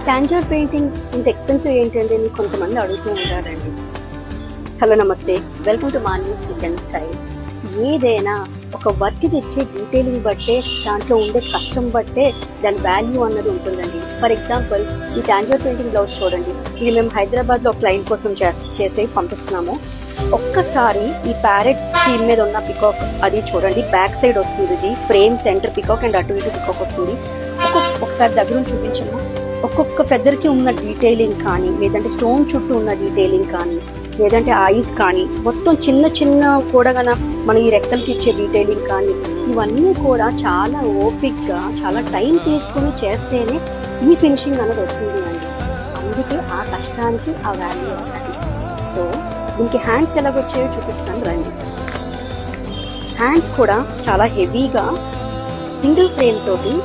Tanjore painting ఇంత expensive ఏంటండి అని కొంతమంది అడుగుతూ ఉంటారండి. హలో నమస్తే, welcome to manures stitch and style. ఏదైనా ఒక వర్క్ ఇచ్చే డీటెయిలింగ్ బట్టే, దాంట్లో ఉండే కష్టం బట్టే దాని వాల్యూ అన్నది ఉంటుందండి. ఫర్ ఎగ్జాంపుల్, ఈ టాంజర్ పెయింటింగ్ బ్లౌజ్ చూడండి. ఇది మేము హైదరాబాద్లో క్లయింట్ కోసం చేసి పంపిస్తున్నాము. ఒక్కసారి ఈ ప్యారెట్ థీమ్ మీద ఉన్న పికాక్ అది చూడండి. బ్యాక్ సైడ్ వస్తుంది, ఇది ఫ్రేమ్ సెంటర్ పికాక్ అండ్ అటు ఇటు పికాక్ వస్తుంది. ఒకసారి దగ్గర చూపించము. ఒక్కొక్క ఫెదర్కి ఉన్న డీటెయిలింగ్ కానీ, లేదంటే స్టోన్ చుట్టూ ఉన్న డీటెయిలింగ్ కానీ, లేదంటే ఐస్ కానీ, మొత్తం చిన్న చిన్న కూడా మన ఈ రెక్కలకి ఇచ్చే డీటెయిలింగ్ కానీ, ఇవన్నీ కూడా చాలా ఓపిక్గా చాలా టైం తీసుకుని చేస్తేనే ఈ ఫినిషింగ్ అనేది వస్తుంది అండి. అందుకే ఆ కష్టానికి ఆ వాల్యూ ఉంటుంది. సో దీనికి హ్యాండ్స్ ఎలాగొచ్చాయో చూపిస్తాను రండి. హ్యాండ్స్ కూడా చాలా హెవీగా సింగిల్ ఫ్రేమ్ తోటి